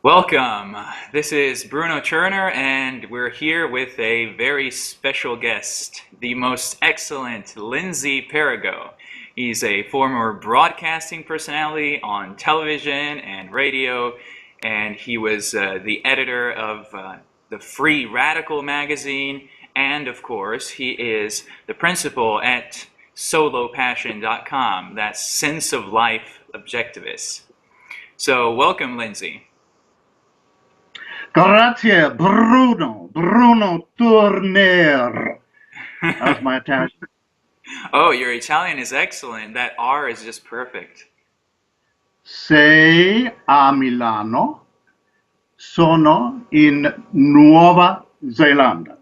Welcome. This is Bruno Turner, and we're here with a very special guest, the most excellent Lindsay Perigo. He's a former broadcasting personality on television and radio, and he was the editor of the Free Radical magazine, and of course, he is the principal at solopassion.com. That's Sense of Life Objectivists. So, welcome, Lindsay. Grazie, Bruno Turner. How's my Italian? Oh, your Italian is excellent. That R is just perfect. Sei a Milano, sono in Nuova Zelanda.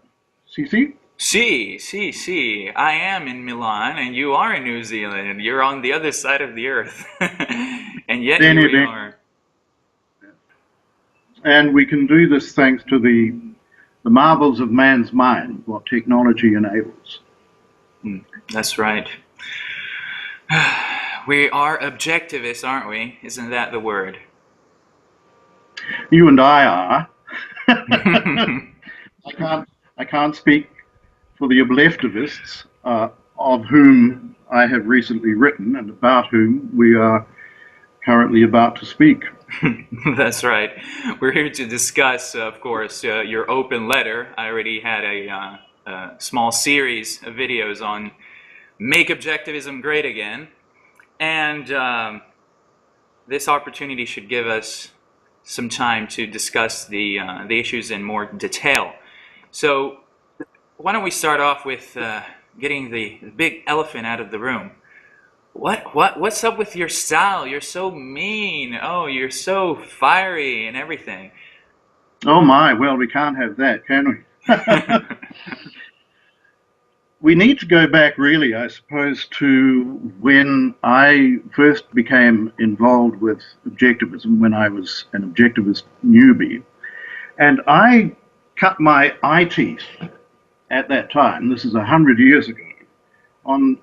Si? Si. I am in Milan, and you are in New Zealand, and you're on the other side of the earth. And yet here we are. And we can do this thanks to the marvels of man's mind, what technology enables. That's right. We are objectivists, aren't we? Isn't that the word? You and I are. I can't speak for the Obleftivists, of whom I have recently written and about whom we are currently about to speak. That's right. We're here to discuss, of course, your open letter. I already had a small series of videos on Make Objectivism Great Again. And this opportunity should give us some time to discuss the issues in more detail. So why don't we start off with getting the big elephant out of the room. What's up with your style? You're so mean. Oh, you're so fiery and everything. Oh my, well, we can't have that, can we? We need to go back, really, I suppose, to when I first became involved with Objectivism, when I was an Objectivist newbie. And I cut my eye teeth at that time, this is 100 years ago,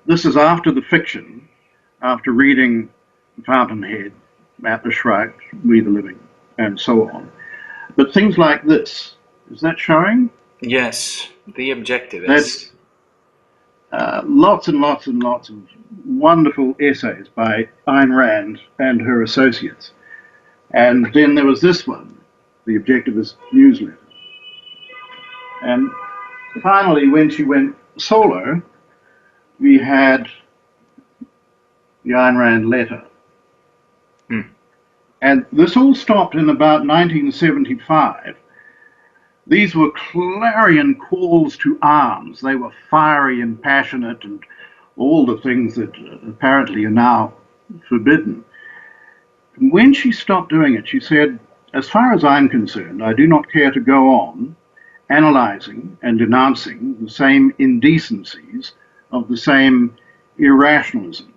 this is after the fiction, after reading Fountainhead, Atlas Shrugged, We the Living, and so on. But things like this, is that showing? Yes, the Objectivists. That's lots and lots and lots of wonderful essays by Ayn Rand and her associates. And then there was this one, the Objectivist newsletter. And finally, when she went solo, we had the Ayn Rand letter. And this all stopped in about 1975. These were clarion calls to arms. They were fiery and passionate and all the things that apparently are now forbidden. And when she stopped doing it, she said, as far as I'm concerned, I do not care to go on analyzing and denouncing the same indecencies of the same irrationalism.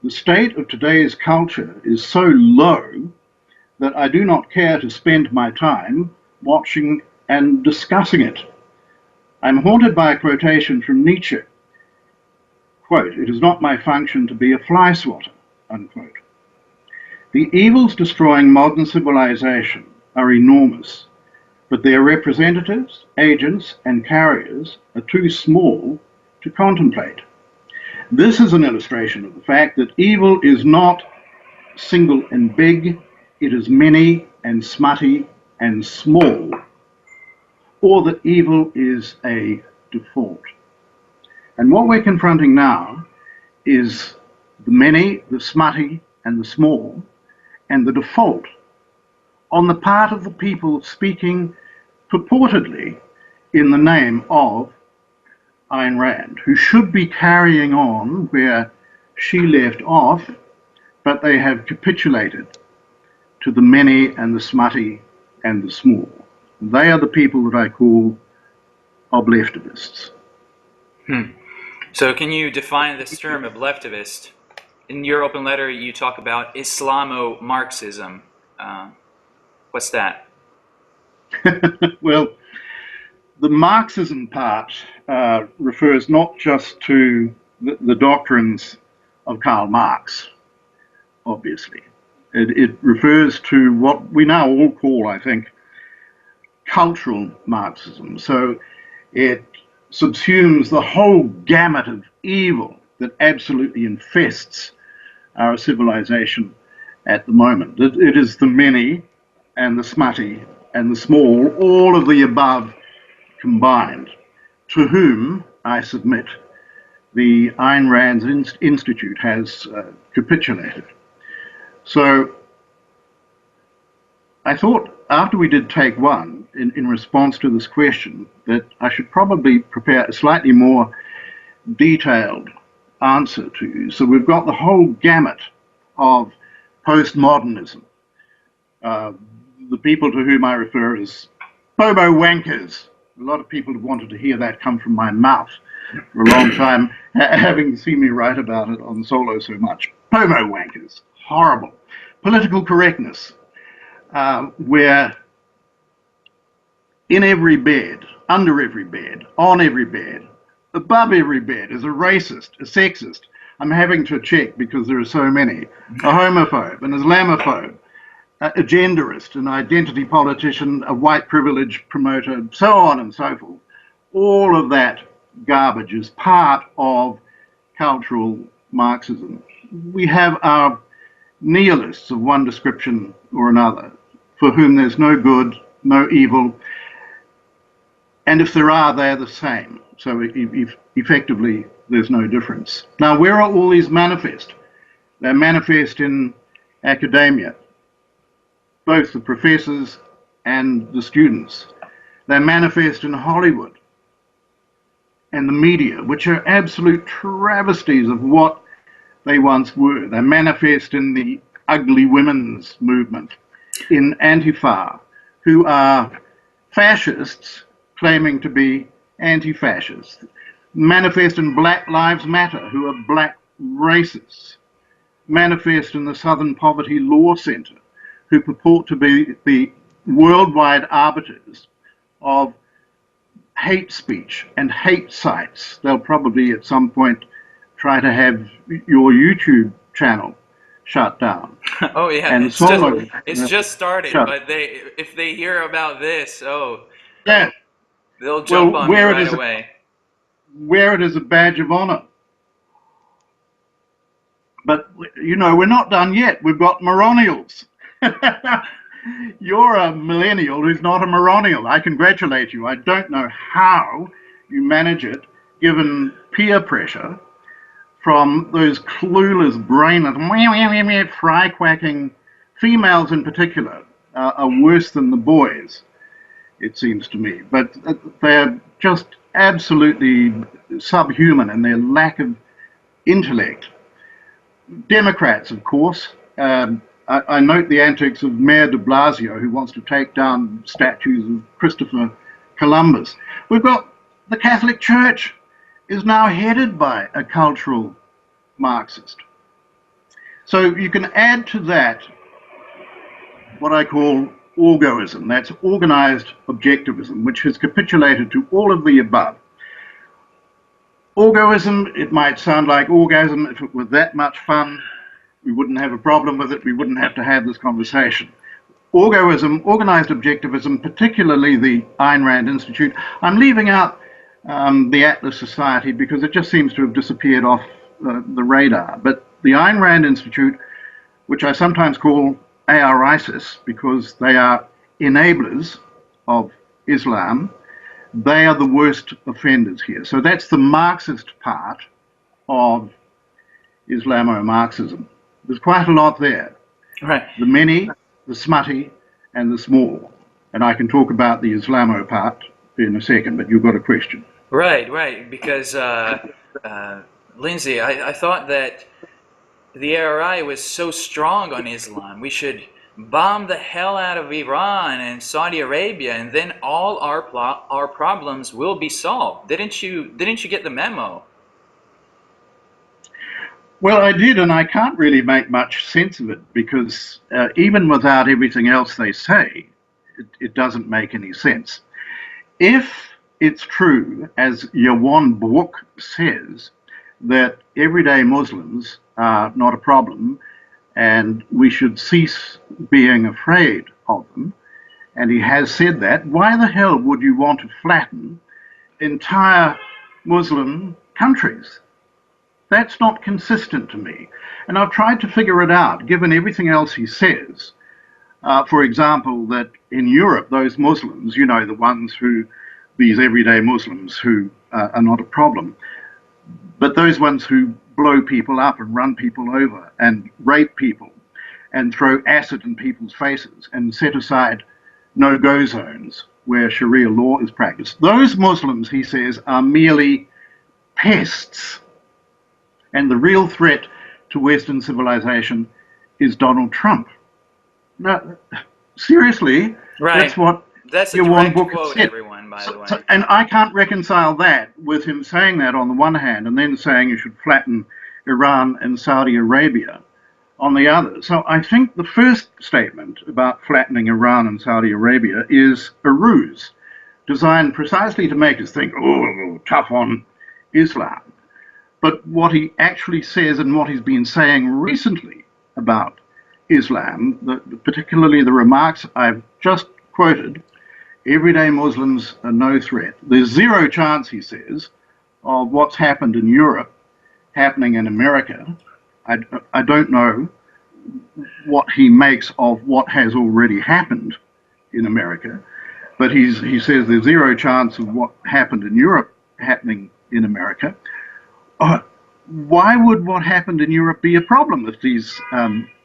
The state of today's culture is so low that I do not care to spend my time watching and discussing it. I'm haunted by a quotation from Nietzsche. Quote, "It is not my function to be a fly swatter," unquote. The evils destroying modern civilization are enormous, but their representatives, agents, and carriers are too small to contemplate. This is an illustration of the fact that evil is not single and big, it is many and smutty and small, or that evil is a default. And what we're confronting now is the many, the smutty, and the small, and the default on the part of the people speaking purportedly in the name of Ayn Rand, who should be carrying on where she left off, but they have capitulated to the many and the smutty and the small. They are the people that I call Obleftivists. So can you define this term, Obleftivist? In your open letter, you talk about Islamo-Marxism. What's that? Well, the Marxism part refers not just to the doctrines of Karl Marx, obviously, It refers to what we now all call, I think, cultural Marxism. So it subsumes the whole gamut of evil that absolutely infests our civilization at the moment. It is the many and the smutty and the small, all of the above combined, to whom, I submit, the Ayn Rand Institute has capitulated. So I thought after we did take one, in response to this question, that I should probably prepare a slightly more detailed answer to you. So we've got the whole gamut of postmodernism. The people to whom I refer as bobo wankers. A lot of people have wanted to hear that come from my mouth for a long time, having seen me write about it on Solo so much. Bobo wankers, horrible. Political correctness, where in every bed, under every bed, on every bed, above every bed is a racist, a sexist. I'm having to check because there are so many. A homophobe, an Islamophobe, a genderist, an identity politician, a white privilege promoter, so on and so forth. All of that garbage is part of cultural Marxism. We have our nihilists of one description or another, for whom there's no good, no evil, and if there are, they're the same. So effectively, there's no difference. Now, where are all these manifest? They're manifest in academia, both the professors and the students. They're manifest in Hollywood and the media, which are absolute travesties of what they once were. They manifest in the ugly women's movement, in Antifa, who are fascists claiming to be anti-fascists. Manifest in Black Lives Matter, who are black racists. Manifest in the Southern Poverty Law Center, who purport to be the worldwide arbiters of hate speech and hate sites. They'll probably at some point try to have your YouTube channel shut down. Oh yeah, and it's just started, but if they hear about this, yeah, they'll jump on me right away. Wear it as a badge of honor. But, you know, we're not done yet. We've got Moronials. You're a millennial who's not a Moronial. I congratulate you. I don't know how you manage it, given peer pressure from those clueless, brainless, fry-quacking females in particular are worse than the boys, it seems to me. But they're just absolutely subhuman in their lack of intellect. Democrats, of course. I note the antics of Mayor de Blasio, who wants to take down statues of Christopher Columbus. We've got the Catholic Church is now headed by a cultural Marxist. So you can add to that what I call orgoism. That's organized objectivism, which has capitulated to all of the above. Orgoism, it might sound like orgasm. If it were that much fun, we wouldn't have a problem with it. We wouldn't have to have this conversation. Orgoism, organized objectivism, particularly the Ayn Rand Institute. I'm leaving out the Atlas Society because it just seems to have disappeared off the radar. But the Ayn Rand Institute, which I sometimes call AR-ISIS because they are enablers of Islam, they are the worst offenders here. So that's the Marxist part of Islamo-Marxism. There's quite a lot there. Right. The many, the smutty, and the small. And I can talk about the Islamo part in a second, but you've got a question. Right, because Lindsay, I thought that the ARI was so strong on Islam. We should bomb the hell out of Iran and Saudi Arabia, and then all our problems will be solved. Didn't you get the memo? Well, I did, and I can't really make much sense of it because even without everything else they say, it doesn't make any sense. If it's true, as Yawan Bork says, that everyday Muslims are not a problem, and we should cease being afraid of them. And he has said that. Why the hell would you want to flatten entire Muslim countries? That's not consistent to me. And I've tried to figure it out, given everything else he says. For example, that in Europe, those Muslims, you know, the ones who, these everyday Muslims who are not a problem, but those ones who blow people up and run people over and rape people and throw acid in people's faces and set aside no-go zones where Sharia law is practiced. Those Muslims, he says, are merely pests. And the real threat to Western civilization is Donald Trump. Now, seriously, right. That's what that's your one book quote, said. everyone, by the way. And I can't reconcile that with him saying that on the one hand and then saying you should flatten Iran and Saudi Arabia on the other. So I think the first statement about flattening Iran and Saudi Arabia is a ruse designed precisely to make us think, oh, tough on Islam. But what he actually says and what he's been saying recently about Islam, particularly the remarks I've just quoted, everyday Muslims are no threat. There's zero chance, he says, of what's happened in Europe happening in America. I don't know what he makes of what has already happened in America, but he says there's zero chance of what happened in Europe happening in America. Why would what happened in Europe be a problem if these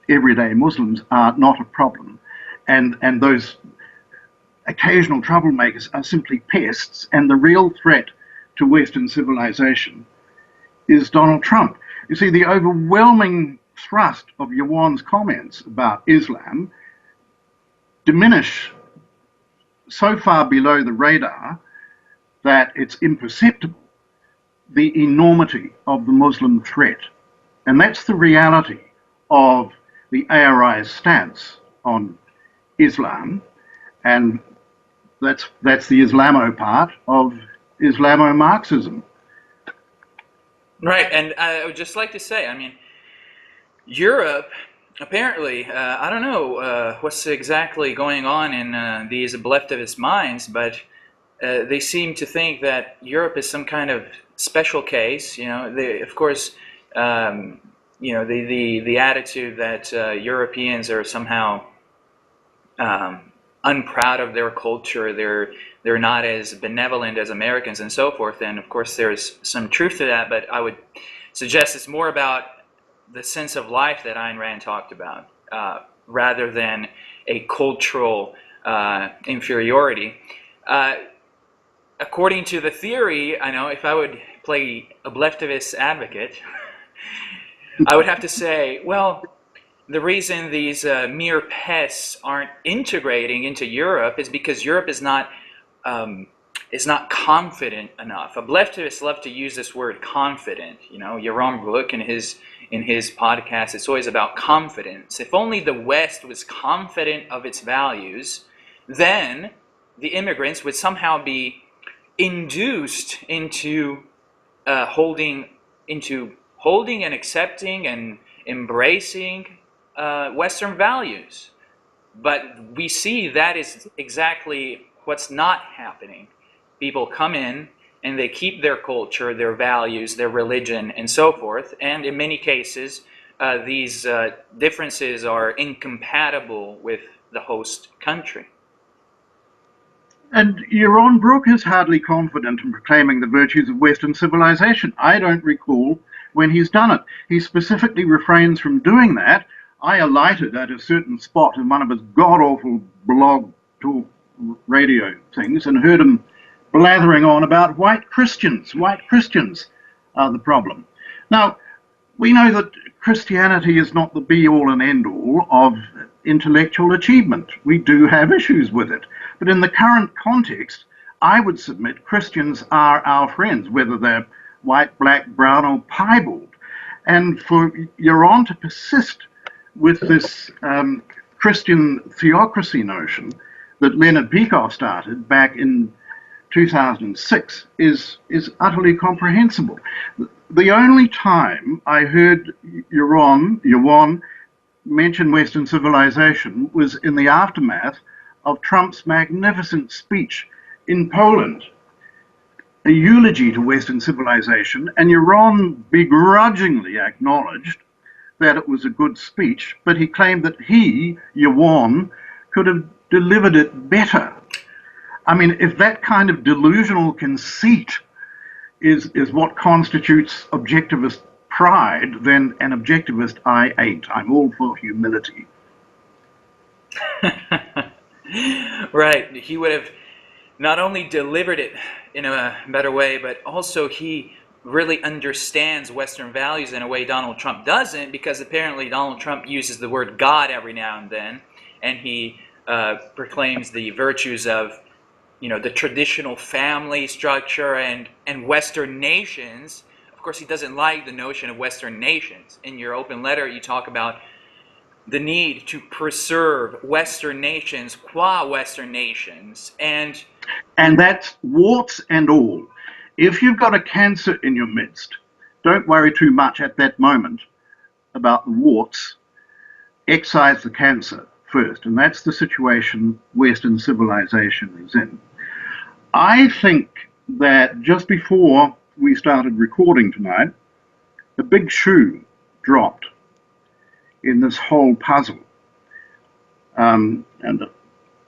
everyday Muslims are not a problem, and those occasional troublemakers are simply pests, and the real threat to Western civilization is Donald Trump? You see, the overwhelming thrust of Yuan's comments about Islam diminish so far below the radar that it's imperceptible the enormity of the Muslim threat. And that's the reality of the ARI's stance on Islam, and that's the Islamo part of Islamo-Marxism. Right, and I would just like to say, I mean, Europe, apparently, I don't know what's exactly going on in these Obleftivist minds, but they seem to think that Europe is some kind of special case. You know, of course, you know, the attitude that Europeans are somehow unproud of their culture, they're not as benevolent as Americans and so forth. And of course, there's some truth to that, but I would suggest it's more about the sense of life that Ayn Rand talked about, rather than a cultural inferiority. According to the theory, I know if I would play Obleftivist advocate, I would have to say, well, the reason these mere pests aren't integrating into Europe is because Europe is not confident enough. Obleftivists love to use this word confident. You know, Yaron Brook in his podcast, it's always about confidence. If only the West was confident of its values, then the immigrants would somehow be induced into holding and accepting and embracing Western values. But we see that is exactly what's not happening. People come in and they keep their culture, their values, their religion, and so forth. And in many cases, these differences are incompatible with the host country. And Yaron Brook is hardly confident in proclaiming the virtues of Western civilization. I don't recall when he's done it. He specifically refrains from doing that. I alighted at a certain spot in one of his god-awful blog talk radio things and heard him blathering on about white Christians. White Christians are the problem. Now, we know that Christianity is not the be-all and end-all of intellectual achievement. We do have issues with it. But in the current context, I would submit Christians are our friends, whether they're white, black, brown, or piebald. And for Yaron to persist with this Christian theocracy notion that Leonard Peikoff started back in 2006 is utterly comprehensible. The only time I heard Yuan mention Western civilization was in the aftermath of Trump's magnificent speech in Poland, a eulogy to Western civilization, and Yaron begrudgingly acknowledged that it was a good speech, but he claimed that he, Yaron, could have delivered it better. I mean, if that kind of delusional conceit is what constitutes objectivist pride, then an objectivist I ain't. I'm all for humility. Right. He would have not only delivered it in a better way, but also he really understands Western values in a way Donald Trump doesn't, because apparently Donald Trump uses the word God every now and then, and he proclaims the virtues of, you know, the traditional family structure and Western nations. Of course, he doesn't like the notion of Western nations. In your open letter, you talk about the need to preserve Western nations qua Western nations, and that's warts and all. If you've got a cancer in your midst, don't worry too much at that moment about the warts. Excise the cancer first, and that's the situation Western civilization is in. I think that just before we started recording tonight, the big shoe dropped in this whole puzzle. And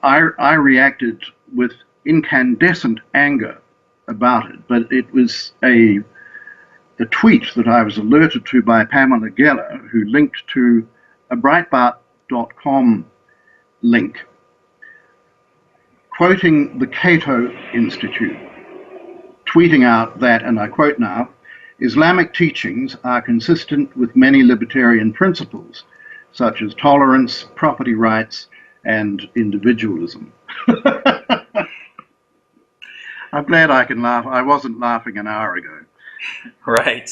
I reacted with incandescent anger about it, but it was a tweet that I was alerted to by Pamela Geller, who linked to a Breitbart.com link quoting the Cato Institute, tweeting out that, and I quote now, Islamic teachings are consistent with many libertarian principles, such as tolerance, property rights, and individualism. I'm glad I can laugh. I wasn't laughing an hour ago. right.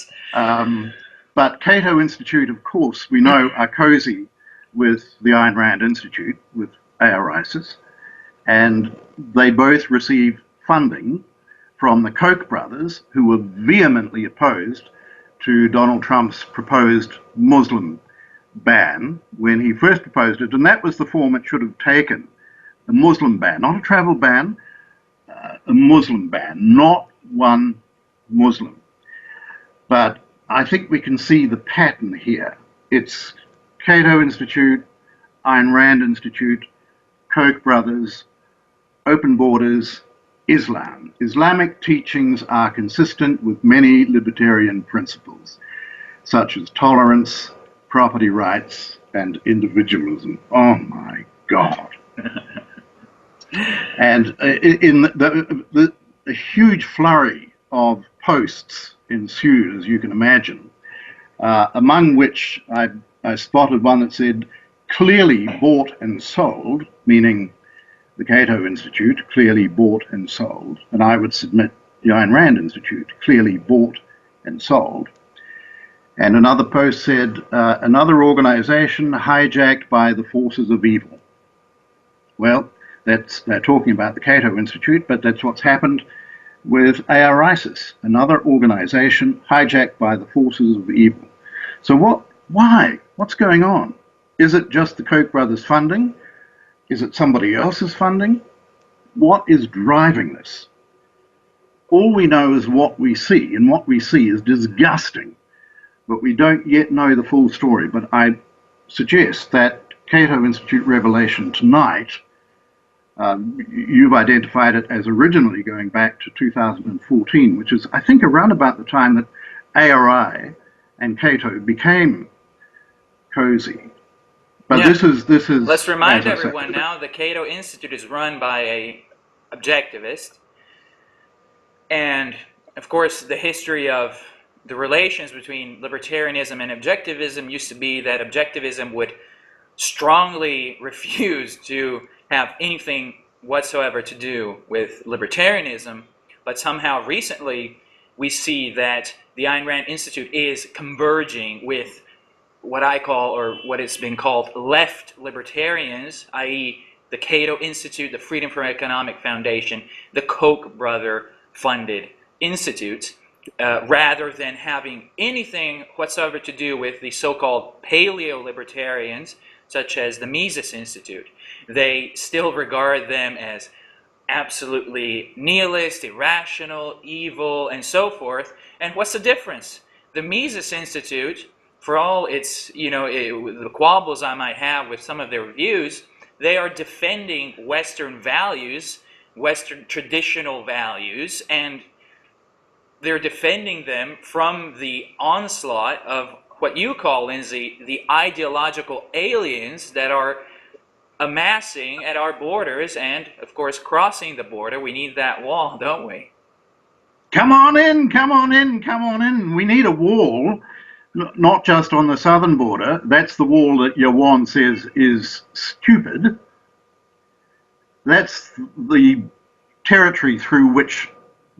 But Cato Institute, of course, we know are cozy with the Ayn Rand Institute, with ARISIS, and they both receive funding from the Koch brothers, who were vehemently opposed to Donald Trump's proposed Muslim ban when he first proposed it, and that was the form it should have taken, a Muslim ban, not a travel ban, a Muslim ban, not one Muslim. But I think we can see the pattern here. It's Cato Institute, Ayn Rand Institute, Koch brothers, open borders, Islam. Islamic teachings are consistent with many libertarian principles, such as tolerance, property rights, and individualism. Oh my God. And in the huge flurry of posts ensued, as you can imagine, among which I spotted one that said, clearly bought and sold, meaning the Cato Institute clearly bought and sold, and I would submit the Ayn Rand Institute clearly bought and sold. And another post said, another organization hijacked by the forces of evil. Well, they're talking about the Cato Institute, but that's what's happened with ARISIS, another organization hijacked by the forces of evil. So why? What's going on? Is it just the Koch brothers funding? Is it somebody else's funding? What is driving this? All we know is what we see, and what we see is disgusting, but we don't yet know the full story. But I suggest that Cato Institute revelation tonight, you've identified it as originally going back to 2014, which is, I think, around about the time that ARI and Cato became cozy. But yeah. this is. Let's remind everyone now, the Cato Institute is run by an objectivist. And, of course, the history of the relations between libertarianism and objectivism used to be that objectivism would strongly refuse to have anything whatsoever to do with libertarianism. But somehow recently we see that the Ayn Rand Institute is converging with what I call, or what has been called, left libertarians, i.e. the Cato Institute, the Freedom for Economic Foundation, the Koch brother funded institutes. rather than having anything whatsoever to do with the so-called paleo-libertarians, such as the Mises Institute. They still regard them as absolutely nihilist, irrational, evil, and so forth. And what's the difference? The Mises Institute, for all its, the quabbles I might have with some of their views, they are defending Western values, Western traditional values, and they're defending them from the onslaught of what you call, Lindsay, the ideological aliens that are amassing at our borders and, of course, crossing the border. We need that wall, don't we? Come on in, come on in, come on in. We need a wall, not just on the southern border. That's the wall that Yawan says is stupid. That's the territory through which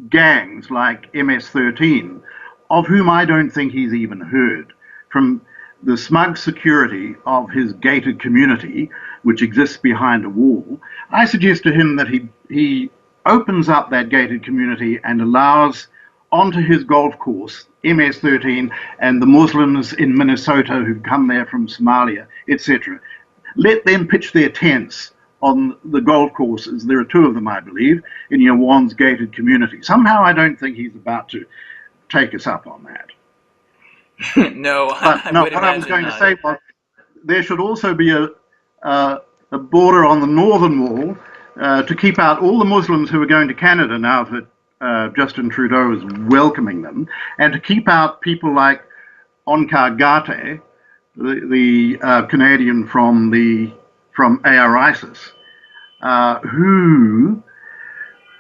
gangs like MS-13, of whom I don't think he's even heard, from the smug security of his gated community, which exists behind a wall. I suggest to him that he opens up that gated community and allows onto his golf course MS-13 and the Muslims in Minnesota who've come there from Somalia, etc. Let them pitch their tents on the golf courses. There are two of them, I believe, in Yawan's gated community. Somehow I don't think he's about to take us up on that. No, what I was going to say was there should also be a border on the northern wall to keep out all the Muslims who are going to Canada now that Justin Trudeau is welcoming them, and to keep out people like Onkar Ghate, the Canadian from AR-ISIS, who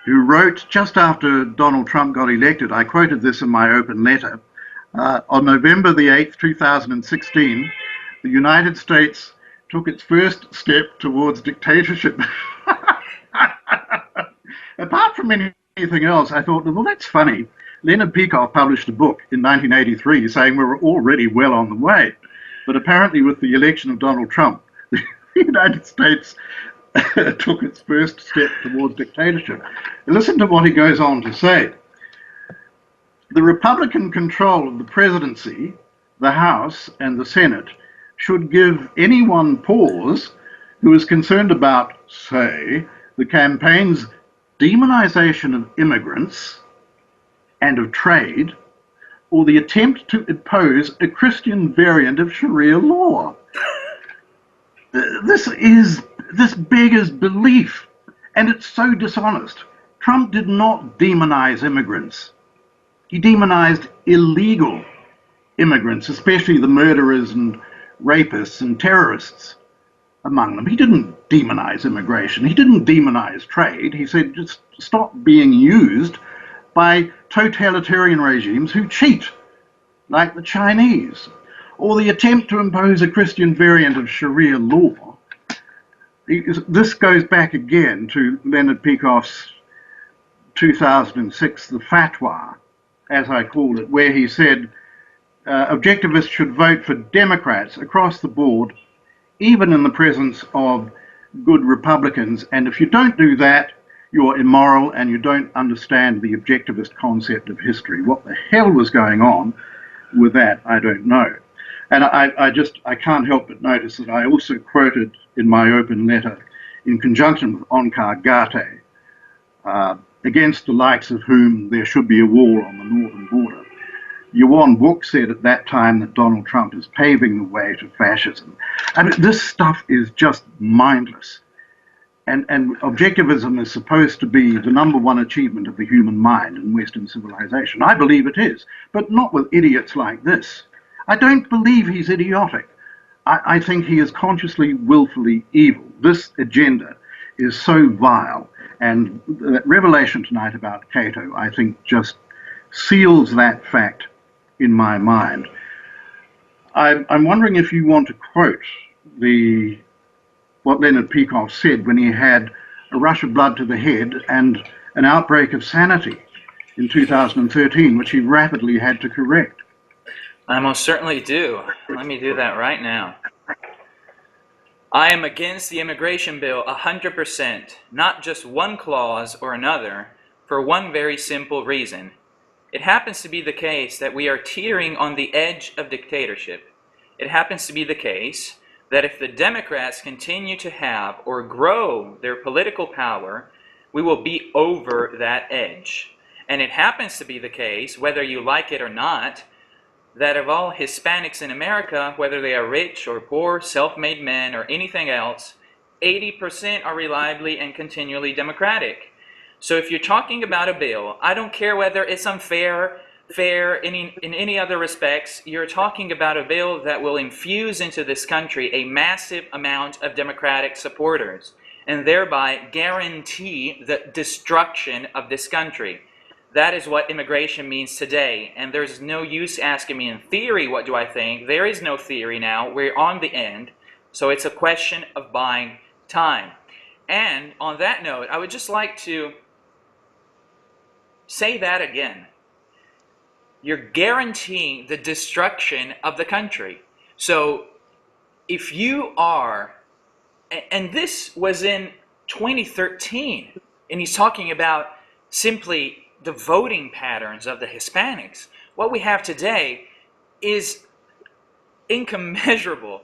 wrote just after Donald Trump got elected. I quoted this in my open letter. On November the 8th, 2016, the United States took its first step towards dictatorship. Apart from anything else, I thought, well, that's funny. Leonard Peikoff published a book in 1983 saying we were already well on the way. But apparently with the election of Donald Trump, the United States took its first step towards dictatorship. And listen to what he goes on to say. The Republican control of the presidency, the House, and the Senate should give anyone pause who is concerned about, say, the campaign's demonization of immigrants and of trade, or the attempt to impose a Christian variant of Sharia law. This beggars belief, and it's so dishonest. Trump did not demonize immigrants. He demonized illegal immigrants, especially the murderers and rapists and terrorists among them. He didn't demonize immigration. He didn't demonize trade. He said just stop being used by totalitarian regimes who cheat, like the Chinese, or the attempt to impose a Christian variant of Sharia law. This goes back again to Leonard Peikoff's 2006, the fatwa, as I called it, where he said objectivists should vote for Democrats across the board, even in the presence of good Republicans. And if you don't do that, you're immoral and you don't understand the objectivist concept of history. What the hell was going on with that, I don't know. And I can't help but notice that I also quoted in my open letter, in conjunction with Onkar Ghate, against the likes of whom there should be a wall on the northern border. Yawan Book said at that time that Donald Trump is paving the way to fascism. I mean, this stuff is just mindless. And objectivism is supposed to be the #1 achievement of the human mind in Western civilization. I believe it is, but not with idiots like this. I don't believe he's idiotic. I think he is consciously, willfully evil. This agenda is so vile. And that revelation tonight about Cato, I think, just seals that fact in my mind. I'm wondering if you want to quote what Leonard Peikoff said when he had a rush of blood to the head and an outbreak of sanity in 2013, which he rapidly had to correct. I most certainly do. Let me do that right now. I am against the immigration bill 100%, not just one clause or another, for one very simple reason. It happens to be the case that we are teetering on the edge of dictatorship. It happens to be the case that if the Democrats continue to have or grow their political power, we will be over that edge. And it happens to be the case, whether you like it or not, that of all Hispanics in America, whether they are rich or poor, self-made men, or anything else, 80% are reliably and continually Democratic. So if you're talking about a bill, I don't care whether it's unfair, fair, in any other respects, you're talking about a bill that will infuse into this country a massive amount of Democratic supporters, and thereby guarantee the destruction of this country. That is what immigration means today, and there's no use asking me in theory what do I think. There is no theory now. We're on the end, so it's a question of buying time. And on that note, I would just like to say that again. You're guaranteeing the destruction of the country. So if you are, and this was in 2013, and he's talking about simply the voting patterns of the Hispanics. What we have today is incommensurable.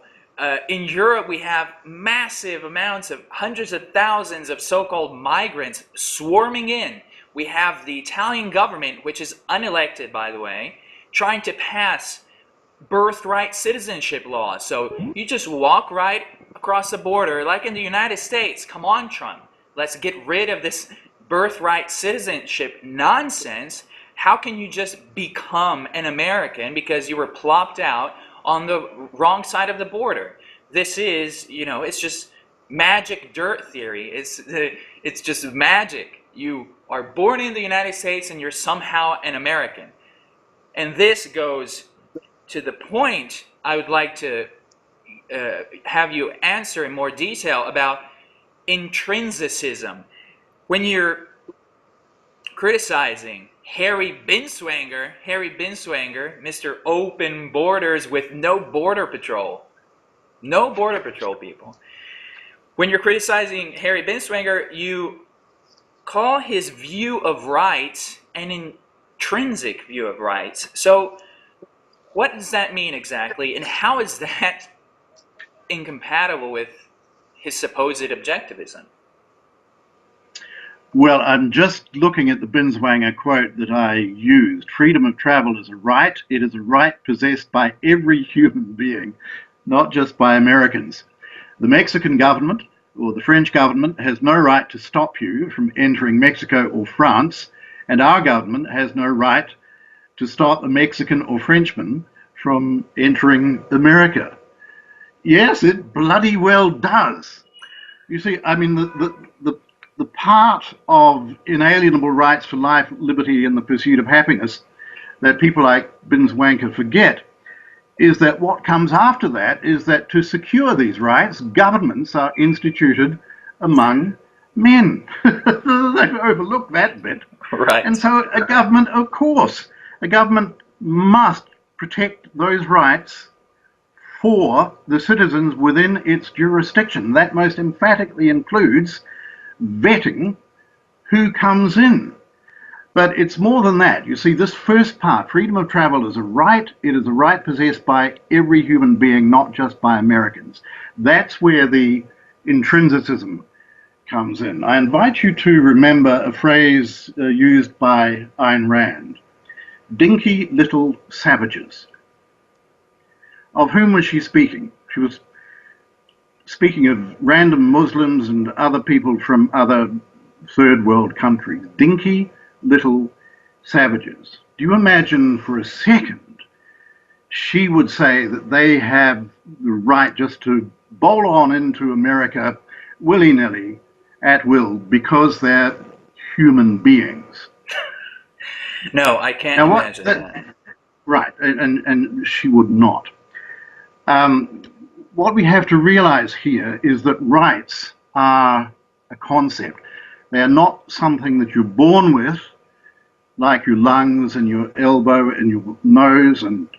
In Europe, we have massive amounts of hundreds of thousands of so-called migrants swarming in. We have the Italian government, which is unelected, by the way, trying to pass birthright citizenship laws. So you just walk right across the border, like in the United States. Come on, Trump. Let's get rid of this birthright citizenship nonsense. How can you just become an American because you were plopped out on the wrong side of the border? This is, it's just magic dirt theory. It's just magic. You are born in the United States and you're somehow an American. And this goes to the point I would like to have you answer in more detail about intrinsicism. When you're criticizing Harry Binswanger, Mr. Open Borders with no border patrol people. When you're criticizing Harry Binswanger, you call his view of rights an intrinsic view of rights. So what does that mean exactly, and how is that incompatible with his supposed objectivism? Well, I'm just looking at the Binswanger quote that I used. Freedom of travel is a right. It is a right possessed by every human being, not just by Americans. The Mexican government or the French government has no right to stop you from entering Mexico or France, and our government has no right to stop a Mexican or Frenchman from entering America. Yes, it bloody well does. You see, I mean, the part of inalienable rights for life, liberty, and the pursuit of happiness that people like Binswanger forget is that what comes after that is that to secure these rights, governments are instituted among men. They've overlooked that bit. Right. And so a government, of course, a government must protect those rights for the citizens within its jurisdiction. That most emphatically includes vetting who comes in. But it's more than that. You see, this first part, freedom of travel, is a right. It is a right possessed by every human being, not just by Americans. That's where the intrinsicism comes in. I invite you to remember a phrase used by Ayn Rand. Dinky little savages. Of whom was she speaking? She was speaking of random Muslims and other people from other third world countries. Dinky little savages. Do you imagine for a second she would say that they have the right just to bowl on into America willy-nilly at will because they're human beings? No, I can't imagine that. Right, and she would not. What we have to realize here is that rights are a concept. They are not something that you're born with, like your lungs and your elbow and your nose and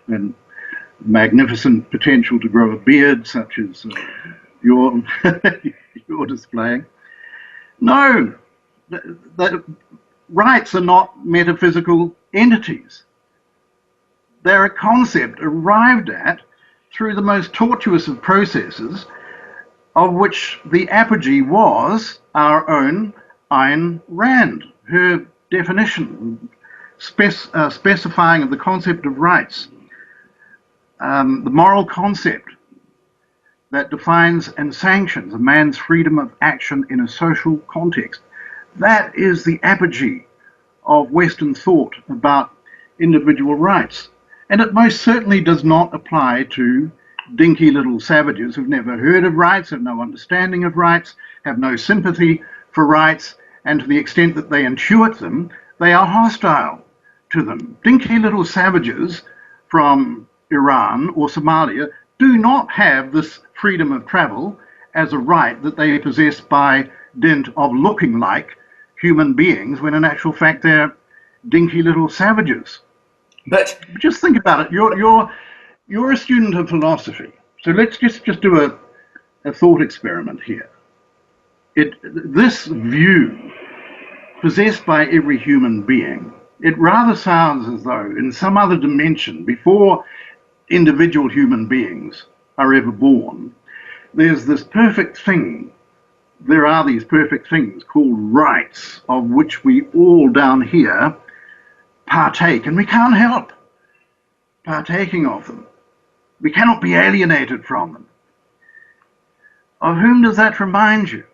magnificent potential to grow a beard, such as you're displaying. No, rights are not metaphysical entities. They're a concept arrived at through the most tortuous of processes, of which the apogee was our own Ayn Rand, her definition, specifying of the concept of rights, the moral concept that defines and sanctions a man's freedom of action in a social context. That is the apogee of Western thought about individual rights. And it most certainly does not apply to dinky little savages who've never heard of rights, have no understanding of rights, have no sympathy for rights, and to the extent that they intuit them, they are hostile to them. Dinky little savages from Iran or Somalia do not have this freedom of travel as a right that they possess by dint of looking like human beings, when in actual fact they're dinky little savages. But just think about it. You're a student of philosophy, so let's just do a thought experiment here. This view possessed by every human being, it rather sounds as though in some other dimension, before individual human beings are ever born, there's this perfect thing. There are these perfect things called rights, of which we all down here partake, and we can't help partaking of them. We cannot be alienated from them. Of whom does that remind you?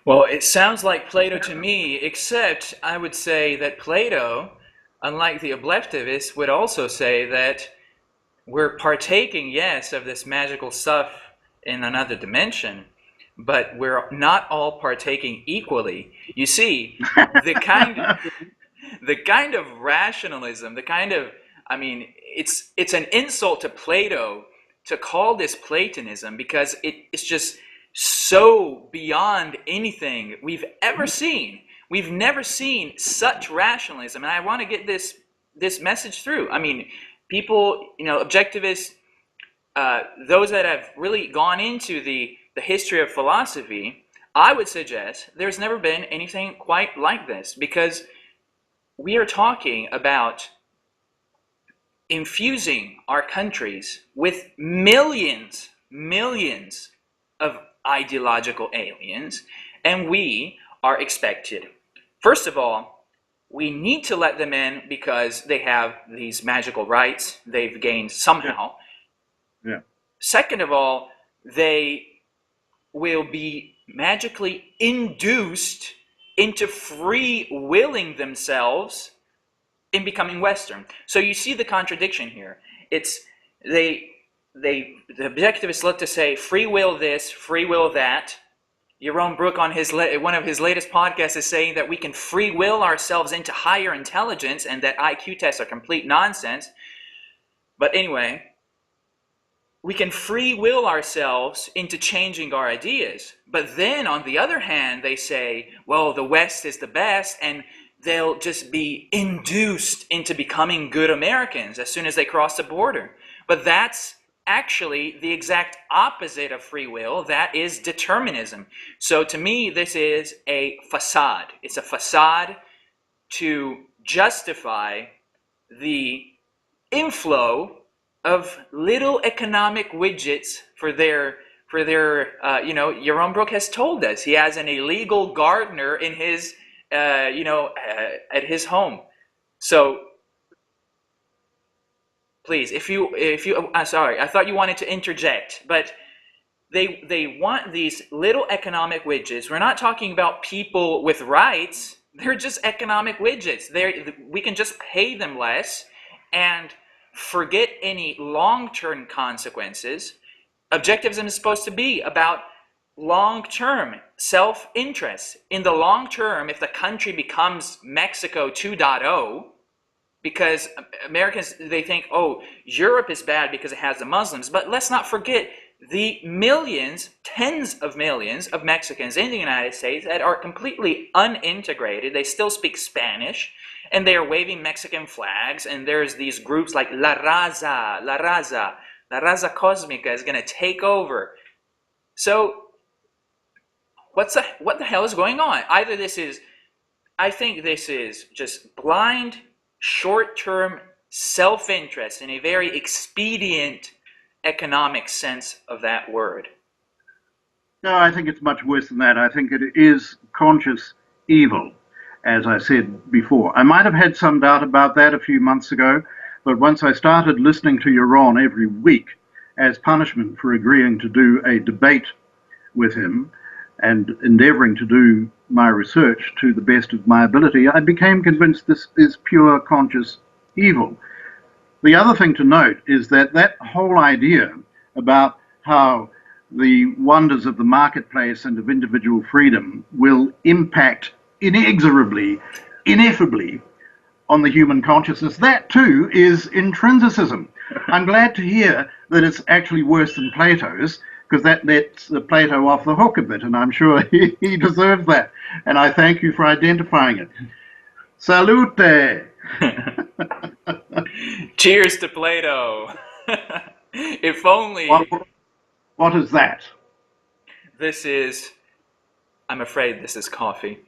Well, it sounds like Plato to me, except I would say that Plato, unlike the Obleftivists, would also say that we're partaking, yes, of this magical stuff in another dimension, but we're not all partaking equally. You see, the kind of rationalism, it's an insult to Plato to call this Platonism, because it's just so beyond anything we've ever seen. We've never seen such rationalism, and I want to get this message through. I mean, people, objectivists, those that have really gone into the history of philosophy, I would suggest there's never been anything quite like this, because we are talking about infusing our countries with millions of ideological aliens, and we are expected, first of all, we need to let them in because they have these magical rights they've gained somehow. Yeah. Second of all, they will be magically induced into free willing themselves in becoming Western. So you see the contradiction here. It's the objectivists look to say free will this, free will that. Yaron Brook on one of his latest podcasts is saying that we can free will ourselves into higher intelligence and that IQ tests are complete nonsense. But anyway, we can free will ourselves into changing our ideas. But then on the other hand, they say, well, the West is the best, and they'll just be induced into becoming good Americans as soon as they cross the border. But that's actually the exact opposite of free will. That is determinism. So to me, this is a facade. It's a facade to justify the inflow of little economic widgets for their Yaron Brook has told us he has an illegal gardener in his at his home. So please, if you I'm sorry, I thought you wanted to interject, but they want these little economic widgets. We're not talking about people with rights. They're just economic widgets. We can just pay them less and forget any long-term consequences. Objectivism is supposed to be about long-term self-interest. In the long term, if the country becomes Mexico 2.0, because Americans, they think, oh, Europe is bad because it has the Muslims. But let's not forget the millions, tens of millions of Mexicans in the United States that are completely unintegrated. They still speak Spanish, and they are waving Mexican flags. And there's these groups like La Raza Cosmica is going to take over. So what the hell is going on? Either this is I think this is just blind, short-term self-interest in a very expedient economic sense of that word. No, I think it's much worse than that. I think it is conscious evil, as I said before. I might have had some doubt about that a few months ago, but once I started listening to Yaron every week as punishment for agreeing to do a debate with him and endeavoring to do my research to the best of my ability, I became convinced this is pure conscious evil. The other thing to note is that that whole idea about how the wonders of the marketplace and of individual freedom will impact inexorably, ineffably on the human consciousness, that too is intrinsicism. I'm glad to hear that it's actually worse than Plato's, because that lets Plato off the hook a bit, and I'm sure he deserves that. And I thank you for identifying it. Salute! Cheers to Plato! If only... What is that? This is... I'm afraid this is coffee.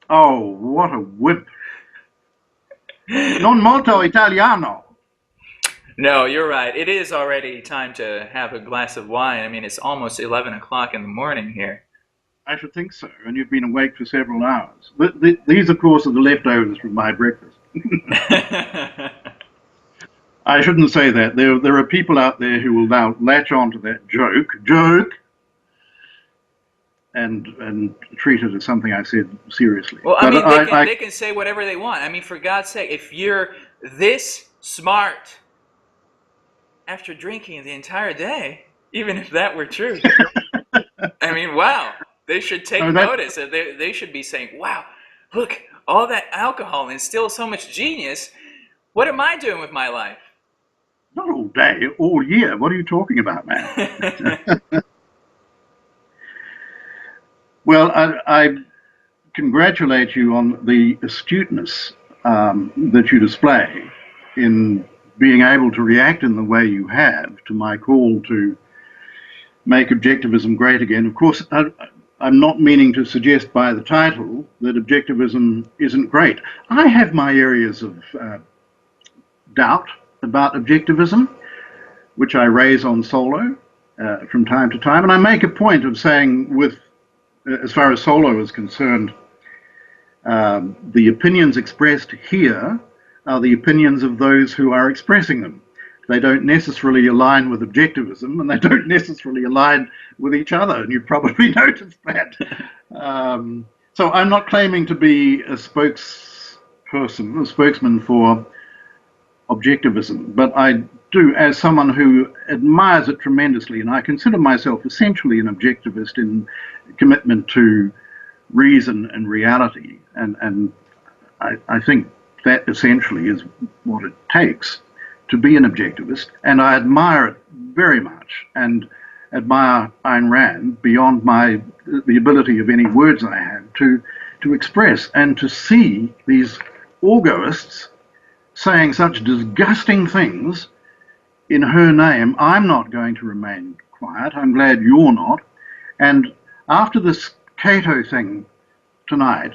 Oh, what a whip. Non molto Italiano. No, you're right. It is already time to have a glass of wine. I mean, it's almost 11 o'clock in the morning here. I should think so, and you've been awake for several hours. These, of course, are the leftovers from my breakfast. I shouldn't say that. There are people out there who will now latch on to that joke, and treat it as something I said seriously. Well, I mean, they can say whatever they want. I mean, for God's sake, if you're this smart after drinking the entire day, even if that were true, I mean, wow, they should take notice. They should be saying, wow, look, all that alcohol instills so much genius. What am I doing with my life? Not all day, all year. What are you talking about, man? Well, I congratulate you on the astuteness that you display in being able to react in the way you have to my call to make objectivism great again. Of course, I'm not meaning to suggest by the title that objectivism isn't great. I have my areas of doubt about objectivism, which I raise on Solo from time to time, and I make a point of saying, as far as Solo is concerned, the opinions expressed here are the opinions of those who are expressing them. They don't necessarily align with objectivism, and they don't necessarily align with each other, and you've probably noticed that. So I'm not claiming to be a spokesman for objectivism, but I do, as someone who admires it tremendously, and I consider myself essentially an objectivist in commitment to reason and reality, and I think that essentially is what it takes to be an objectivist, and I admire it very much, and admire Ayn Rand beyond the ability of any words I have to express, and to see these orgoists saying such disgusting things in her name. I'm not going to remain quiet. I'm glad you're not. And after this Cato thing tonight,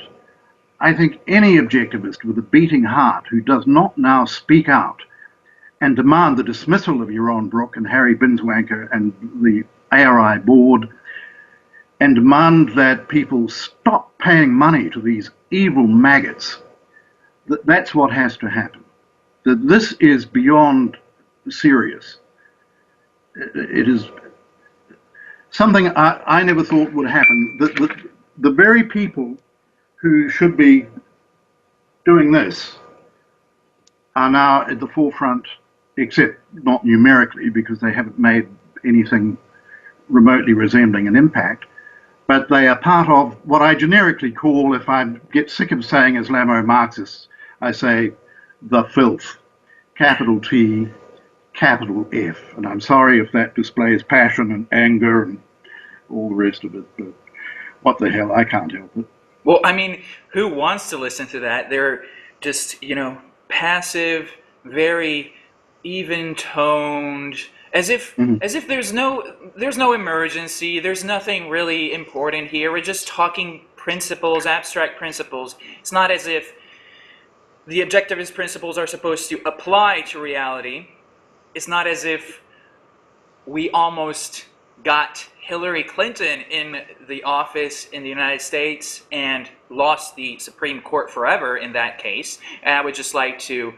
I think any objectivist with a beating heart who does not now speak out and demand the dismissal of Yaron Brook and Harry Binswanker and the ARI board, and demand that people stop paying money to these evil maggots, that's what has to happen. That this is beyond serious. It is something I never thought would happen. The very people who should be doing this are now at the forefront, except not numerically, because they haven't made anything remotely resembling an impact, but they are part of what I generically call, if I get sick of saying Islamo-Marxists, I say the filth, capital T, capital F. And I'm sorry if that displays passion and anger and all the rest of it, but what the hell, I can't help it. Well, I mean, who wants to listen to that? They're just, passive, very even-toned, as if there's no emergency, there's nothing really important here. We're just talking principles, abstract principles. It's not as if the objectivist principles are supposed to apply to reality. It's not as if we almost got Hillary Clinton in the office in the United States and lost the Supreme Court forever in that case. And I would just like to,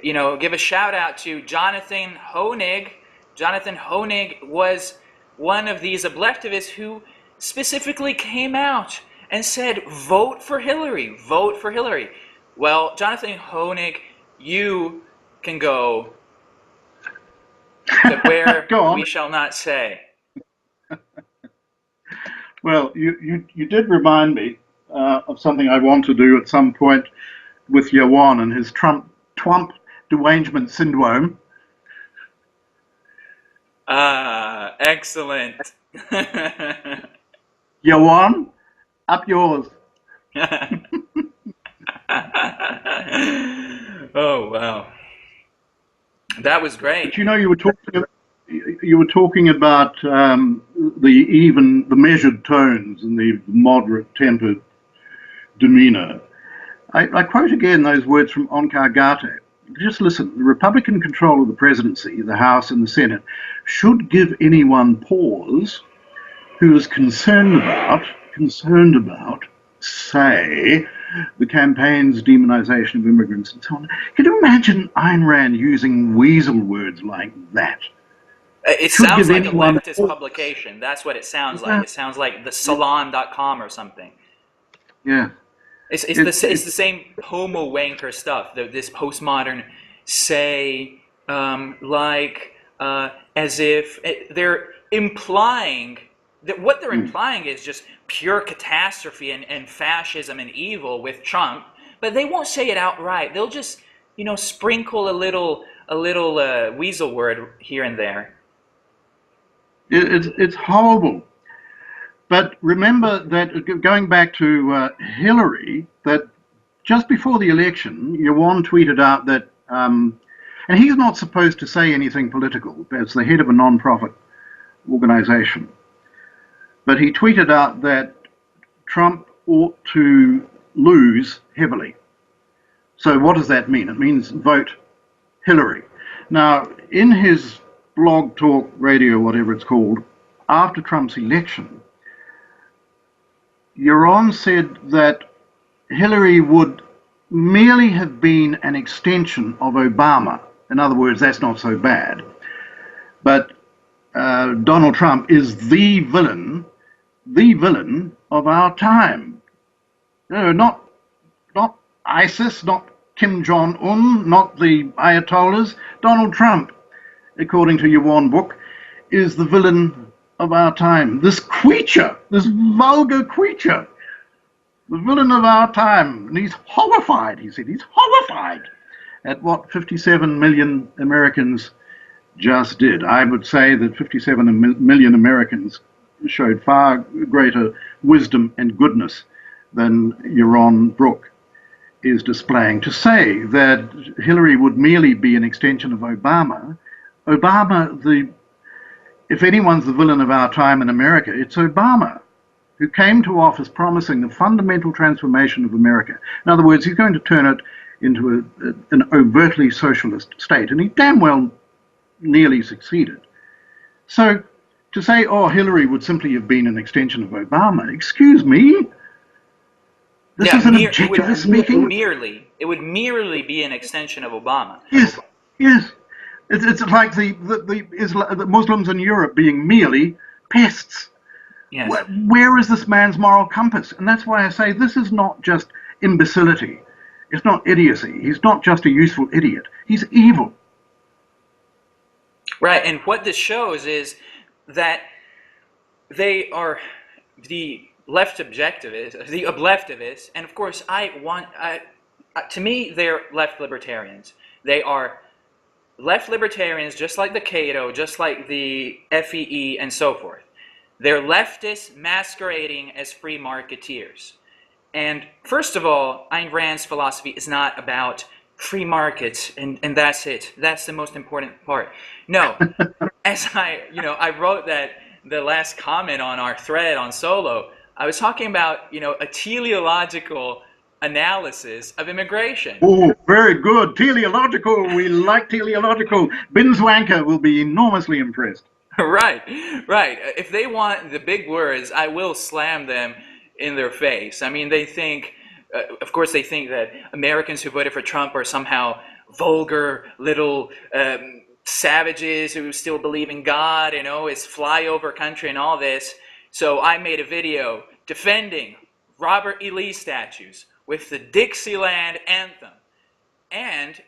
give a shout out to Jonathan Hoenig. Jonathan Hoenig was one of these Obleftivists who specifically came out and said, vote for Hillary, vote for Hillary. Well, Jonathan Hoenig, you can go to where we shall not say. Well, you did remind me of something I want to do at some point with Yawan and his Trump derangement syndrome. Excellent. Yawan, up yours. Oh wow, that was great. But you were talking about the measured tones and the moderate tempered demeanor. I quote again those words from Onkar Ghate. Just listen. The Republican control of the presidency, the House and the Senate should give anyone pause who is concerned about, say, the campaign's demonization of immigrants and so on. Can you imagine Ayn Rand using weasel words like that? It sounds like a leftist publication. That's what it sounds like. It sounds like the salon.com or something. Yeah. It's the same homo wanker stuff. This postmodern say, as if they're implying that what they're implying is just pure catastrophe and fascism and evil with Trump, but they won't say it outright. They'll just, sprinkle a little weasel word here and there. It's horrible. But remember that, going back to Hillary, that just before the election, Yawan tweeted out that, and he's not supposed to say anything political as the head of a non-profit organization, but he tweeted out that Trump ought to lose heavily. So what does that mean? It means vote Hillary. Now, in his blog talk radio, whatever it's called, after Trump's election, Yaron said that Hillary would merely have been an extension of Obama. In other words, that's not so bad. But Donald Trump is the villain of our time. Not ISIS, not Kim Jong-un, not the Ayatollahs. Donald Trump, according to Yawan book, is the villain of our time. This creature, this vulgar creature, the villain of our time. And he's horrified, he said. He's horrified at what 57 million Americans just did. I would say that 57 million Americans showed far greater wisdom and goodness than Yaron Brook is displaying. To say that Hillary would merely be an extension of Obama, if anyone's the villain of our time in America, it's Obama, who came to office promising the fundamental transformation of America. In other words, he's going to turn it into an overtly socialist state, and he damn well nearly succeeded. So to say, oh, Hillary would simply have been an extension of Obama, excuse me, this is an objectivist speaking? It would merely be an extension of Obama. Yes. It's like the Muslims in Europe being merely pests. Yes. Where is this man's moral compass? And that's why I say this is not just imbecility. It's not idiocy. He's not just a useful idiot. He's evil. Right, and what this shows is that they are the left objectivists, the Obleftivists, and of course to me they're left libertarians. They are left libertarians, just like the Cato, just like the FEE, and so forth. They're leftists masquerading as free marketeers. And first of all, Ayn Rand's philosophy is not about free markets, and that's it. That's the most important part. No, as I wrote that the last comment on our thread on Solo, I was talking about, a teleological analysis of immigration. Oh, very good. Teleological. We like teleological. Binswanker will be enormously impressed. Right, right. If they want the big words, I will slam them in their face. I mean, they think, of course, they think that Americans who voted for Trump are somehow vulgar little savages who still believe in God, it's flyover country and all this. So I made a video defending Robert E. Lee statues with the Dixieland anthem. And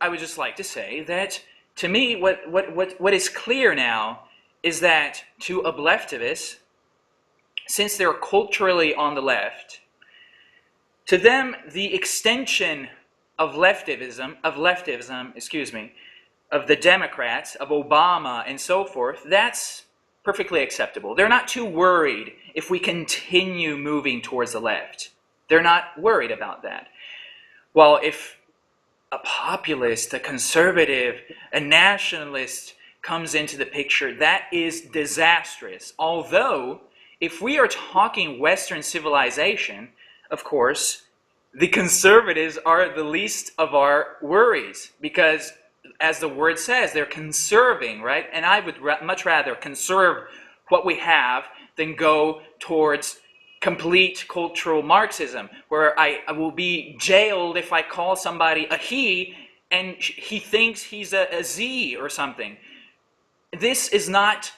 I would just like to say that, to me, what is clear now is that to Obleftivists, since they're culturally on the left, to them the extension of leftivism, of the Democrats, of Obama, and so forth, that's perfectly acceptable. They're not too worried if we continue moving towards the left. They're not worried about that. Well, if a populist, a conservative, a nationalist comes into the picture, that is disastrous. Although, if we are talking Western civilization, of course, the conservatives are the least of our worries, because, as the word says, they're conserving, right? And I would much rather conserve what we have than go towards complete cultural Marxism, where I will be jailed if I call somebody a he and he thinks he's a Z or something. This is not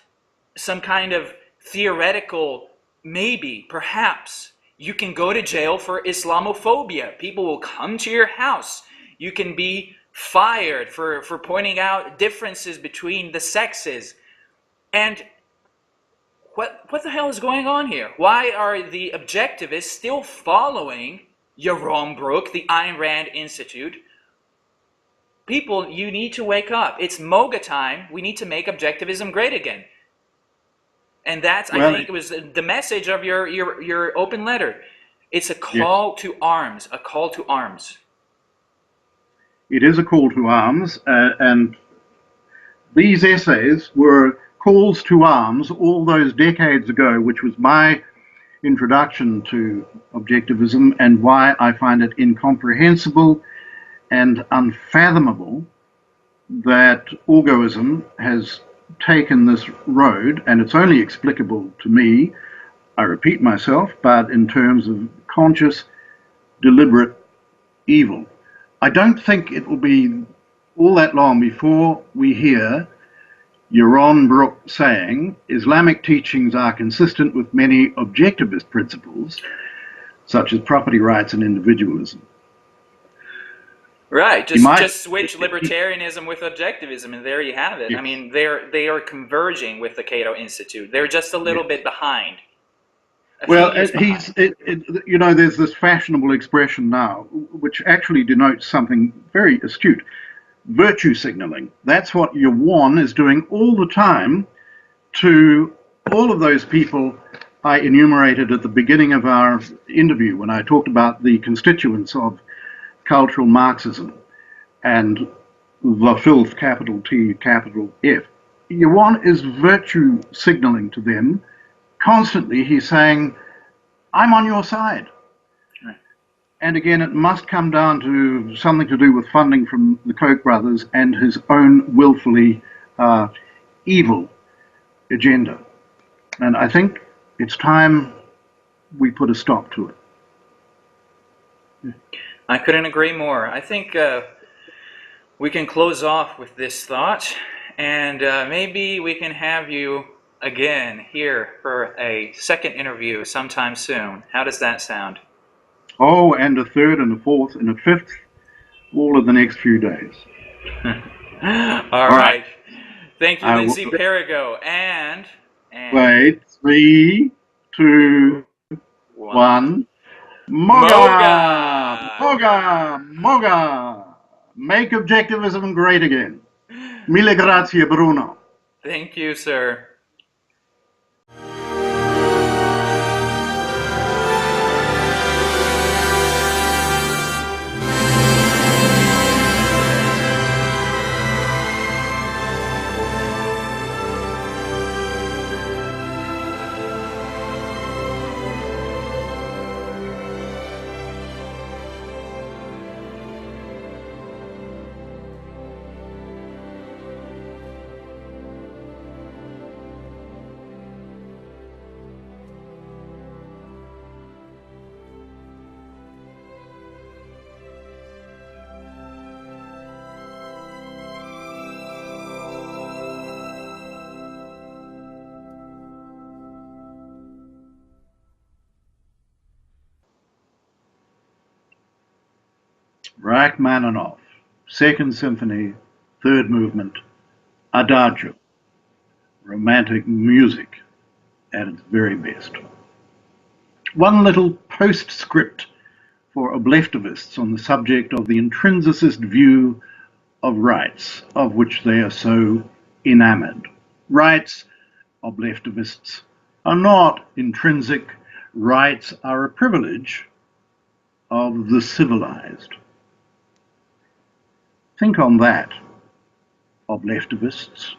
some kind of theoretical maybe, perhaps. You can go to jail for Islamophobia. People will come to your house. You can be fired for pointing out differences between the sexes. And what the hell is going on here? Why are the objectivists still following Jerome Brook, the Ayn Rand Institute? People, you need to wake up. It's MOGA time. We need to make objectivism great again. And that's, I think, it was the message of your open letter. It's a call to arms, a call to arms. It is a call to arms, and these essays were calls to arms all those decades ago, which was my introduction to objectivism and why I find it incomprehensible and unfathomable that Orgoism has taken this road, and it's only explicable to me, I repeat myself, but in terms of conscious, deliberate evil. I don't think it will be all that long before we hear Jerome Brook saying Islamic teachings are consistent with many objectivist principles, such as property rights and individualism. Right, just switch libertarianism with objectivism, and there you have it. Yes. I mean, they are converging with the Cato Institute. They're just a little bit behind. Well, there's this fashionable expression now, which actually denotes something very astute. Virtue signaling. That's what Yuan is doing all the time to all of those people I enumerated at the beginning of our interview when I talked about the constituents of cultural Marxism and the filth, capital T, capital F. Yuan is virtue signaling to them constantly. He's saying, I'm on your side. And again, it must come down to something to do with funding from the Koch brothers and his own willfully evil agenda. And I think it's time we put a stop to it. I couldn't agree more. I think we can close off with this thought, and maybe we can have you again here for a second interview sometime soon. How does that sound? Oh, and a third and a fourth and a fifth, all in the next few days. All right. Thank you, Lindsay Perigo. And wait, 3, 2, 1. MOGA! MOGA! MOGA! Make objectivism great again. Mille grazie, Bruno. Thank you, sir. Rachmaninoff, Second Symphony, Third Movement, Adagio, romantic music at its very best. One little postscript for Obleftivists on the subject of the intrinsicist view of rights, of which they are so enamored. Rights, Obleftivists, are not intrinsic. Rights are a privilege of the civilized. Think on that, Obleftivists.